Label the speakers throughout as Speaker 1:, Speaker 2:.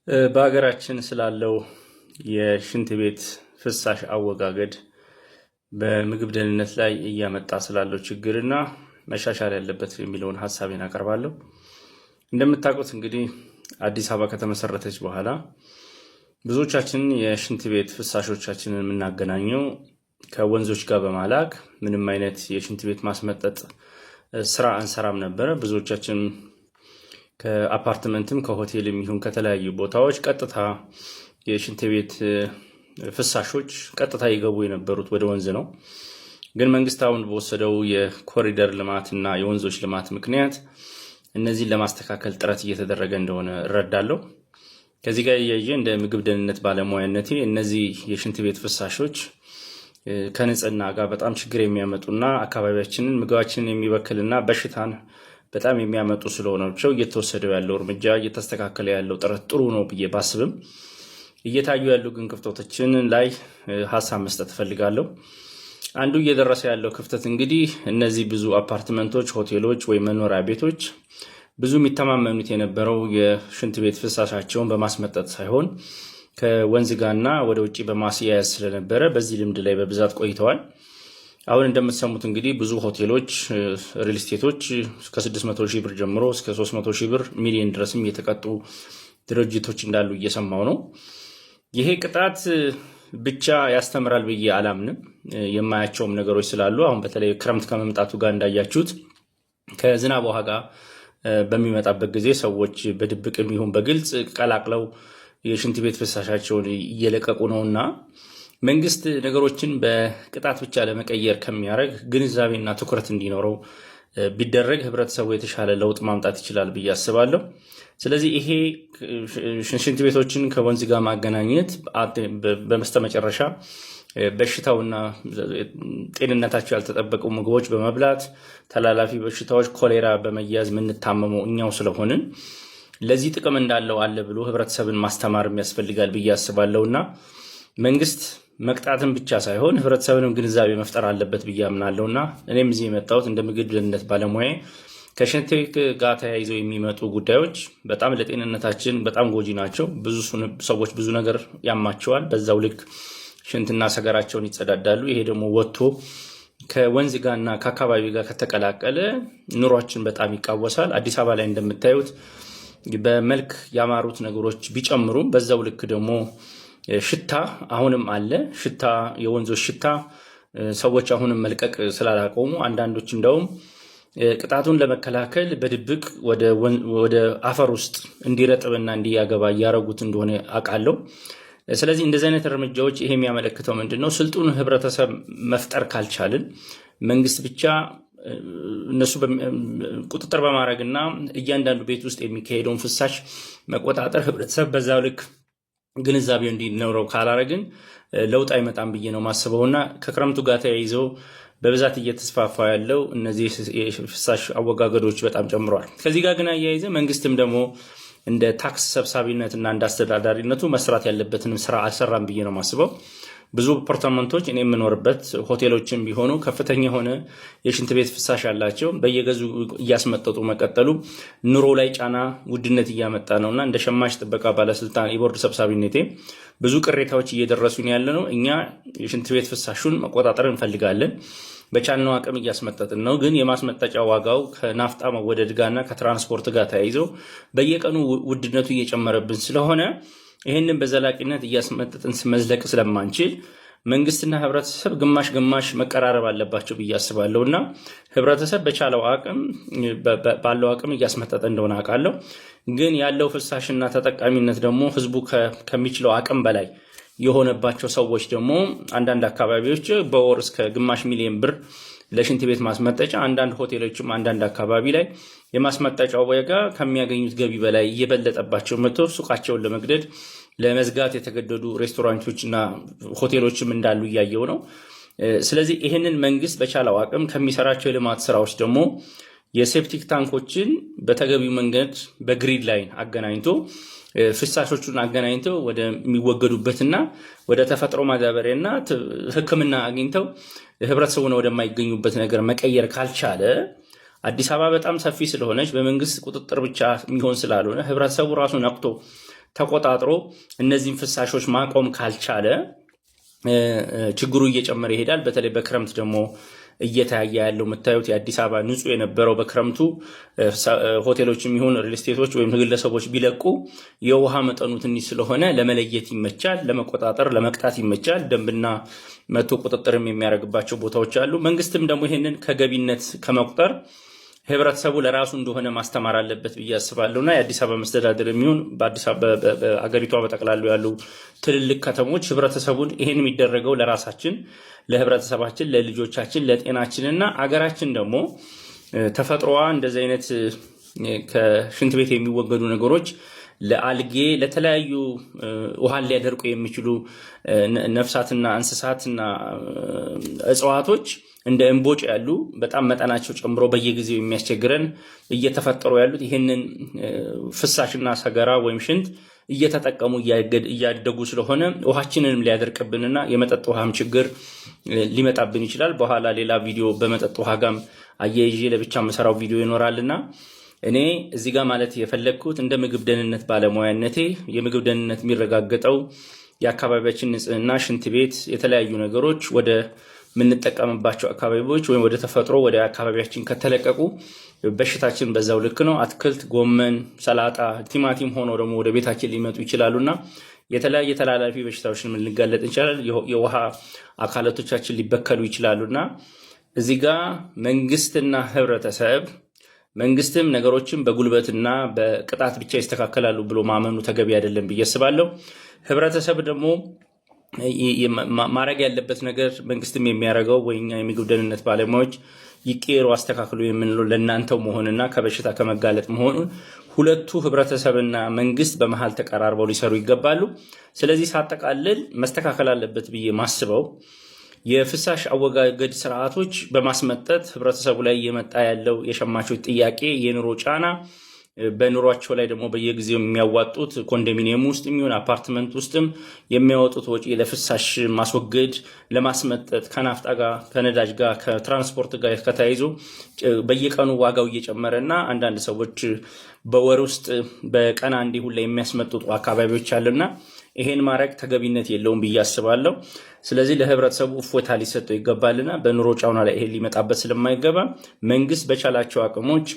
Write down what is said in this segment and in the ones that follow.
Speaker 1: በሀገራችን ስላለው የሽንት ቤት ፍሳሽ አወጋገድ በምግብ ደህንነት ላይ እያመጣ ስላለው ችግርና መሻሻል ያለበት የሚለውን ሀሳቤን አቀርባለሁ። እንደምታውቁት እንግዲህ አዲስ አበባ ከተመሰረተች በኋላ ብዙዎቻችን የሽንት ቤት ፍሳሾቻችንን የምናገናኘው ከወንዞች ጋር በማላክ ምንም አይነት የሽንት ቤት ማስመጠጥ ስራ አንሰራም ነበረ። ብዙዎቻችን ከአፓርትመንትም ከሆቴልም ይሁን ከተለያዩ ቦታዎች ቀጥታ የሽንት ቤት ፍሳሾች ቀጥታ ይገቡ የነበሩት ወደ ወንዝ ነው። ግን መንግስት አሁን በወሰደው የኮሪደር ልማትና የወንዞች ልማት ምክንያት እነዚህን ለማስተካከል ጥረት እየተደረገ እንደሆነ እረዳለሁ። ከዚህ ጋር እያየ እንደ ምግብ ደህንነት ባለሙያነቴ እነዚህ የሽንት ቤት ፍሳሾች ከንጽህና ጋር በጣም ችግር የሚያመጡና አካባቢያችንን ምግባችንን የሚበክልና በሽታን በጣም የሚያመጡ ስለሆናቸው እየተወሰደው ያለው እርምጃ እየተስተካከለ ያለው ጥረት ጥሩ ነው ብዬ ባስብም እየታዩ ያሉ ግን ክፍተቶችን ላይ ሀሳብ መስጠት እፈልጋለሁ። አንዱ እየደረሰ ያለው ክፍተት እንግዲህ እነዚህ ብዙ አፓርትመንቶች፣ ሆቴሎች ወይ መኖሪያ ቤቶች ብዙ የሚተማመኑት የነበረው የሽንት ቤት ፍሳሻቸውን በማስመጠጥ ሳይሆን ከወንዝ ጋርና ወደ ውጭ በማስያያዝ ስለነበረ በዚህ ልምድ ላይ በብዛት ቆይተዋል። አሁን እንደምትሰሙት እንግዲህ ብዙ ሆቴሎች፣ ሪል ስቴቶች ከ600 ሺህ ብር ጀምሮ እስከ 300 ሺህ ብር ሚሊዮን ድረስም የተቀጡ ድርጅቶች እንዳሉ እየሰማው ነው። ይሄ ቅጣት ብቻ ያስተምራል ብዬ አላምንም። የማያቸውም ነገሮች ስላሉ አሁን በተለይ ክረምት ከመምጣቱ ጋር እንዳያችሁት ከዝናብ ውሃ ጋር በሚመጣበት ጊዜ ሰዎች በድብቅም ይሁን በግልጽ ቀላቅለው የሽንት ቤት ፍሳሻቸውን እየለቀቁ ነውና መንግስት ነገሮችን በቅጣት ብቻ ለመቀየር ከሚያደርግ ግንዛቤና ትኩረት እንዲኖረው ቢደረግ ህብረተሰቡ የተሻለ ለውጥ ማምጣት ይችላል ብዬ አስባለሁ። ስለዚህ ይሄ ሽንት ቤቶችን ከወንዝ ጋር ማገናኘት በመስተመጨረሻ በሽታውና ጤንነታቸው ያልተጠበቁ ምግቦች በመብላት ተላላፊ በሽታዎች ኮሌራ በመያዝ የምንታመመው እኛው ስለሆንን ለዚህ ጥቅም እንዳለው አለ ብሎ ህብረተሰብን ማስተማር ያስፈልጋል ብዬ አስባለሁና መንግስት መቅጣትን ብቻ ሳይሆን ህብረተሰብንም ግንዛቤ መፍጠር አለበት ብዬ አምናለሁና እኔም እዚህ የመጣሁት እንደ ምግብ ደህንነት ባለሙያ ከሽንት ቤት ጋር ተያይዘው የሚመጡ ጉዳዮች በጣም ለጤንነታችን በጣም ጎጂ ናቸው። ብዙ ሰዎች ብዙ ነገር ያማቸዋል። በዛው ልክ ሽንትና ሰገራቸውን ይጸዳዳሉ። ይሄ ደግሞ ወጥቶ ከወንዝ ጋርና ከአካባቢ ጋር ከተቀላቀለ ኑሯችን በጣም ይቃወሳል። አዲስ አበባ ላይ እንደምታዩት በመልክ ያማሩት ነገሮች ቢጨምሩም በዛው ልክ ደግሞ ሽታ አሁንም አለ። ሽታ የወንዞች ሽታ ሰዎች አሁንም መልቀቅ ስላላቆሙ አንዳንዶች እንደውም ቅጣቱን ለመከላከል በድብቅ ወደ አፈር ውስጥ እንዲረጥብና እንዲያገባ እያረጉት እንደሆነ አውቃለሁ። ስለዚህ እንደዚህ አይነት እርምጃዎች ይሄ የሚያመለክተው ምንድነው? ስልጡን ህብረተሰብ መፍጠር ካልቻልን መንግስት ብቻ እነሱ ቁጥጥር በማድረግና እያንዳንዱ ቤት ውስጥ የሚካሄደውን ፍሳሽ መቆጣጠር ህብረተሰብ በዛው ልክ ግንዛቤው እንዲኖረው ካላረግን ለውጥ አይመጣም ብዬ ነው ማስበውና ከክረምቱ ጋር ተያይዞ በብዛት እየተስፋፋ ያለው እነዚህ ፍሳሽ አወጋገዶች በጣም ጨምሯል። ከዚህ ጋር ግን አያይዘ መንግስትም ደግሞ እንደ ታክስ ሰብሳቢነትና እንደ አስተዳዳሪነቱ መስራት ያለበትንም ስራ አልሰራም ብዬ ነው ማስበው። ብዙ አፓርትመንቶች እኔ የምኖርበት ሆቴሎችም ቢሆኑ ከፍተኛ የሆነ የሽንት ቤት ፍሳሽ ያላቸው በየገዙ እያስመጠጡ መቀጠሉ ኑሮ ላይ ጫና ውድነት እያመጣ ነውና እንደ ሸማች ጥበቃ ባለስልጣን የቦርድ ሰብሳቢነቴ ብዙ ቅሬታዎች እየደረሱን ያለ ነው። እኛ የሽንት ቤት ፍሳሹን መቆጣጠር እንፈልጋለን። በቻልነው አቅም እያስመጠጥን ነው። ግን የማስመጠጫ ዋጋው ከናፍጣ መወደድ ጋርና ከትራንስፖርት ጋር ተያይዞ በየቀኑ ውድነቱ እየጨመረብን ስለሆነ ይህንን በዘላቂነት እያስመጠጥን መዝለቅ ስለማንችል መንግስትና ህብረተሰብ ግማሽ ግማሽ መቀራረብ አለባቸው ብዬ አስባለሁና ህብረተሰብ በቻለው አቅም ባለው አቅም እያስመጠጠ እንደሆነ አውቃለሁ። ግን ያለው ፍሳሽና ተጠቃሚነት ደግሞ ህዝቡ ከሚችለው አቅም በላይ የሆነባቸው ሰዎች ደግሞ አንዳንድ አካባቢዎች በወር እስከ ግማሽ ሚሊዮን ብር ለሽንት ቤት ማስመጠጫ፣ አንዳንድ ሆቴሎችም አንዳንድ አካባቢ ላይ የማስመጠጫው ዋጋ ከሚያገኙት ገቢ በላይ እየበለጠባቸው መጥቶ ሱቃቸውን ለመግደድ ለመዝጋት የተገደዱ ሬስቶራንቶችና ሆቴሎችም እንዳሉ እያየው ነው። ስለዚህ ይህንን መንግስት በቻለው አቅም ከሚሰራቸው የልማት ስራዎች ደግሞ የሴፕቲክ ታንኮችን በተገቢው መንገድ በግሪድ ላይን አገናኝቶ ፍሳሾቹን አገናኝተው ወደሚወገዱበትና ወደ ተፈጥሮ ማዳበሪያና ሕክምና አግኝተው ህብረተሰቡን ወደማይገኙበት ነገር መቀየር ካልቻለ አዲስ አበባ በጣም ሰፊ ስለሆነች በመንግስት ቁጥጥር ብቻ የሚሆን ስላልሆነ ህብረተሰቡ ራሱ ነቅቶ ተቆጣጥሮ እነዚህን ፍሳሾች ማቆም ካልቻለ ችግሩ እየጨመረ ይሄዳል። በተለይ በክረምት ደግሞ እየታየ ያለው የምታዩት የአዲስ አበባ ንጹህ የነበረው በክረምቱ ሆቴሎችም ይሁን ሪል ስቴቶች ወይም ግለሰቦች ቢለቁ የውሃ መጠኑ ትንሽ ስለሆነ ለመለየት ይመቻል፣ ለመቆጣጠር ለመቅጣት ይመቻል። ደንብና መቶ ቁጥጥርም የሚያደርግባቸው ቦታዎች አሉ። መንግስትም ደግሞ ይሄንን ከገቢነት ከመቁጠር ህብረተሰቡ ለራሱ እንደሆነ ማስተማር አለበት ብዬ አስባለሁና የአዲስ አበባ መስተዳድር የሚሆን በአገሪቷ በጠቅላላ ያሉ ትልልቅ ከተሞች ህብረተሰቡን ይሄን የሚደረገው ለራሳችን፣ ለህብረተሰባችን፣ ለልጆቻችን፣ ለጤናችንና አገራችን ደግሞ ተፈጥሮዋ እንደዚህ አይነት ከሽንት ቤት የሚወገዱ ነገሮች ለአልጌ ለተለያዩ ውሃን ሊያደርቁ የሚችሉ ነፍሳትና እንስሳትና እጽዋቶች እንደ እንቦጭ ያሉ በጣም መጠናቸው ጨምሮ በየጊዜው የሚያስቸግረን እየተፈጠሩ ያሉት ይሄንን ፍሳሽና ሰገራ ወይም ሽንት እየተጠቀሙ እያደጉ ስለሆነ ውሃችንንም ሊያደርቅብንና የመጠጥ ውሃም ችግር ሊመጣብን ይችላል። በኋላ ሌላ ቪዲዮ በመጠጥ ውሃ ጋም አያይዤ ለብቻ መሰራው ቪዲዮ ይኖራልና እኔ እዚህ ጋር ማለት የፈለግኩት እንደ ምግብ ደህንነት ባለሙያነቴ የምግብ ደህንነት የሚረጋገጠው የአካባቢያችን ንጽህና፣ ሽንት ቤት፣ የተለያዩ ነገሮች ወደ ምንጠቀምባቸው አካባቢዎች ወይም ወደ ተፈጥሮ ወደ አካባቢያችን ከተለቀቁ በሽታችን በዛው ልክ ነው። አትክልት፣ ጎመን፣ ሰላጣ፣ ቲማቲም ሆኖ ደግሞ ወደ ቤታችን ሊመጡ ይችላሉና የተለያየ ተላላፊ በሽታዎችን ልንጋለጥ እንችላለን። የውሃ አካላቶቻችን ሊበከሉ ይችላሉና እዚህ ጋር መንግስትና ህብረተሰብ መንግስትም ነገሮችን በጉልበትና በቅጣት ብቻ ይስተካከላሉ ብሎ ማመኑ ተገቢ አይደለም ብዬ አስባለሁ። ህብረተሰብ ደግሞ ማድረግ ያለበት ነገር መንግስትም የሚያደርገው ወይኛ የምግብ ደህንነት ባለሙያዎች ይቀሩ አስተካክሉ የምንለው ለእናንተው መሆንና ከበሽታ ከመጋለጥ መሆኑን ሁለቱ ህብረተሰብና መንግስት በመሃል ተቀራርበው ሊሰሩ ይገባሉ። ስለዚህ ሳጠቃልል መስተካከል አለበት ብዬ ማስበው የፍሳሽ አወጋገድ ስርዓቶች በማስመጠት ህብረተሰቡ ላይ የመጣ ያለው የሸማቾች ጥያቄ የኑሮ ጫና በኑሯቸው ላይ ደግሞ በየጊዜው የሚያዋጡት ኮንዶሚኒየም ውስጥ የሚሆን አፓርትመንት ውስጥም የሚያወጡት ወጪ ለፍሳሽ ማስወገድ ለማስመጠጥ ከናፍጣ ጋር ከነዳጅ ጋር ከትራንስፖርት ጋር ከተያይዞ በየቀኑ ዋጋው እየጨመረና አንዳንድ ሰዎች በወር ውስጥ በቀን አንዴ ሁላ የሚያስመጥጡ አካባቢዎች አሉና ይሄን ማድረግ ተገቢነት የለውም ብዬ አስባለሁ። ስለዚህ ለህብረተሰቡ እፎይታ ሊሰጠው ይገባልና በኑሮ ጫና ላይ ይሄን ሊመጣበት ስለማይገባ መንግስት በቻላቸው አቅሞች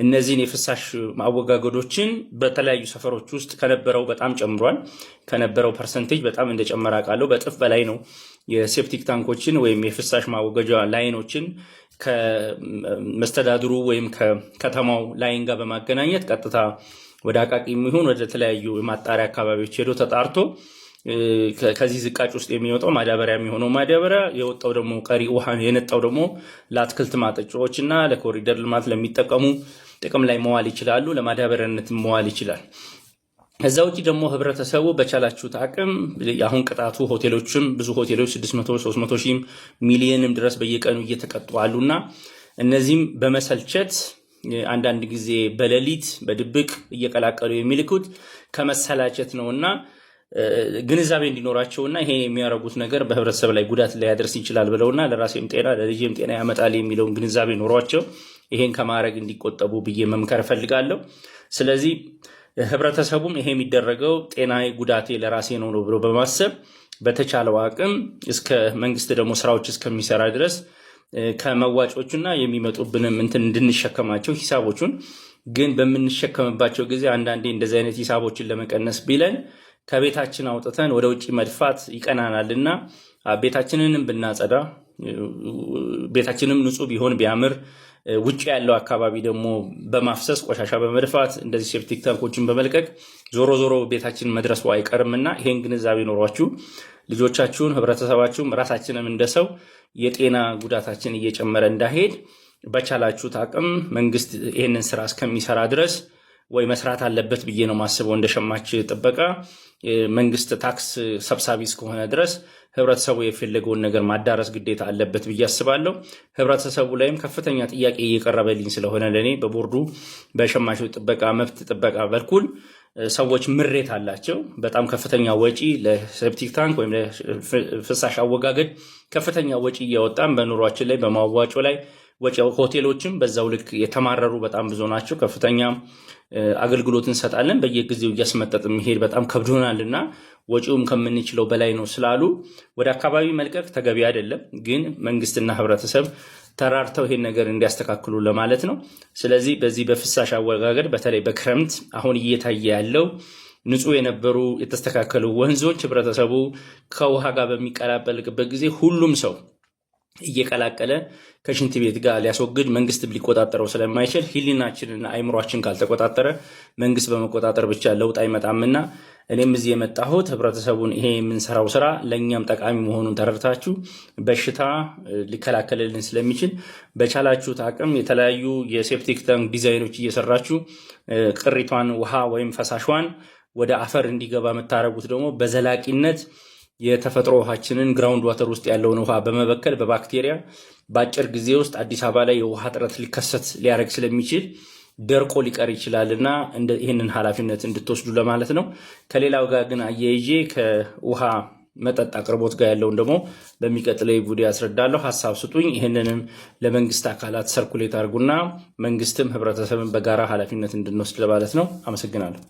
Speaker 1: እነዚህን የፍሳሽ ማወጋገዶችን በተለያዩ ሰፈሮች ውስጥ ከነበረው በጣም ጨምሯል። ከነበረው ፐርሰንቴጅ በጣም እንደጨመረ አውቃለሁ። በጥፍ በላይ ነው። የሴፕቲክ ታንኮችን ወይም የፍሳሽ ማወገጃ ላይኖችን ከመስተዳድሩ ወይም ከከተማው ላይን ጋር በማገናኘት ቀጥታ ወደ አቃቂ የሚሆን ወደ ተለያዩ የማጣሪያ አካባቢዎች ሄዶ ተጣርቶ ከዚህ ዝቃጭ ውስጥ የሚወጣው ማዳበሪያ የሚሆነው ማዳበሪያ የወጣው ደግሞ ቀሪ ውሃ የነጣው ደግሞ ለአትክልት ማጠጫዎችና ለኮሪደር ልማት ለሚጠቀሙ ጥቅም ላይ መዋል ይችላሉ። ለማዳበሪያነት መዋል ይችላል። ከዛ ውጪ ደግሞ ህብረተሰቡ በቻላችሁት አቅም አሁን ቅጣቱ ሆቴሎችም ብዙ ሆቴሎች 600 300 ሚሊዮንም ድረስ በየቀኑ እየተቀጡ አሉና እነዚህም በመሰልቸት አንዳንድ ጊዜ በሌሊት በድብቅ እየቀላቀሉ የሚልኩት ከመሰላቸት ነውና ግንዛቤ እንዲኖራቸውና ይሄ የሚያረጉት ነገር በህብረተሰብ ላይ ጉዳት ሊያደርስ ይችላል ብለውና ለራሴም ጤና ለልጄም ጤና ያመጣል የሚለውን ግንዛቤ ኖሯቸው ይሄን ከማድረግ እንዲቆጠቡ ብዬ መምከር ፈልጋለሁ። ስለዚህ ህብረተሰቡም ይሄ የሚደረገው ጤናዬ ጉዳቴ ለራሴ ነው ብሎ በማሰብ በተቻለው አቅም እስከ መንግስት ደግሞ ስራዎች እስከሚሰራ ድረስ ከመዋጮቹና የሚመጡብንም እንድንሸከማቸው ሂሳቦቹን ግን በምንሸከምባቸው ጊዜ አንዳንዴ እንደዚህ አይነት ሂሳቦችን ለመቀነስ ቢለን ከቤታችን አውጥተን ወደ ውጪ መድፋት ይቀናናልና ቤታችንንም ብናጸዳ ቤታችንም ንጹህ ቢሆን ቢያምር ውጪ ያለው አካባቢ ደግሞ በማፍሰስ ቆሻሻ በመድፋት እንደዚህ ሴፕቲክ ታንኮችን በመልቀቅ ዞሮ ቤታችን መድረሱ አይቀርምና ይሄን ግንዛቤ ኖሯችሁ ልጆቻችሁን ህብረተሰባችሁም ራሳችንም እንደሰው የጤና ጉዳታችን እየጨመረ እንዳይሄድ በቻላችሁት አቅም መንግስት ይሄንን ስራ እስከሚሰራ ድረስ ወይ መስራት አለበት ብዬ ነው ማስበው። እንደሸማች ጥበቃ መንግስት ታክስ ሰብሳቢ እስከሆነ ድረስ ህብረተሰቡ የፈለገውን ነገር ማዳረስ ግዴታ አለበት ብዬ አስባለሁ። ህብረተሰቡ ላይም ከፍተኛ ጥያቄ እየቀረበልኝ ስለሆነ ለኔ በቦርዱ በሸማቾች ጥበቃ መብት ጥበቃ በኩል ሰዎች ምሬት አላቸው። በጣም ከፍተኛ ወጪ ለሴፕቲክ ታንክ ወይም ለፍሳሽ አወጋገድ ከፍተኛ ወጪ እያወጣን በኑሯችን ላይ በማዋጮ ላይ ሆቴሎችም በዛው ልክ የተማረሩ በጣም ብዙ ናቸው። ከፍተኛ አገልግሎት እንሰጣለን፣ በየጊዜው እያስመጠጥ መሄድ በጣም ከብዶናልና ወጪውም ከምንችለው በላይ ነው ስላሉ ወደ አካባቢ መልቀቅ ተገቢ አይደለም። ግን መንግስትና ህብረተሰብ ተራርተው ይሄን ነገር እንዲያስተካክሉ ለማለት ነው። ስለዚህ በዚህ በፍሳሽ አወጋገድ በተለይ በክረምት አሁን እየታየ ያለው ንጹህ የነበሩ የተስተካከሉ ወንዞች ህብረተሰቡ ከውሃ ጋር በሚቀላቀልበት ጊዜ ሁሉም ሰው እየቀላቀለ ከሽንት ቤት ጋር ሊያስወግድ መንግስት ሊቆጣጠረው ስለማይችል ህሊናችንና አይምሯችን ካልተቆጣጠረ መንግስት በመቆጣጠር ብቻ ለውጥ አይመጣምና እኔም እዚህ የመጣሁት ህብረተሰቡን ይሄ የምንሰራው ስራ ለእኛም ጠቃሚ መሆኑን ተረድታችሁ በሽታ ሊከላከልልን ስለሚችል በቻላችሁት አቅም የተለያዩ የሴፕቲክ ታንክ ዲዛይኖች እየሰራችሁ ቅሪቷን ውሃ ወይም ፈሳሿን ወደ አፈር እንዲገባ የምታደርጉት ደግሞ በዘላቂነት የተፈጥሮ ውሃችንን ግራውንድ ዋተር ውስጥ ያለውን ውሃ በመበከል በባክቴሪያ በአጭር ጊዜ ውስጥ አዲስ አበባ ላይ የውሃ እጥረት ሊከሰት ሊያደርግ ስለሚችል ደርቆ ሊቀር ይችላልና ይህንን ኃላፊነት እንድትወስዱ ለማለት ነው። ከሌላው ጋር ግን አያይዤ ከውሃ መጠጥ አቅርቦት ጋር ያለውን ደግሞ በሚቀጥለው ቪዲዮ ያስረዳለሁ። ሀሳብ ስጡኝ። ይህንንም ለመንግስት አካላት ሰርኩሌት አድርጉና መንግስትም ህብረተሰብን በጋራ ኃላፊነት እንድንወስድ ለማለት ነው። አመሰግናለሁ።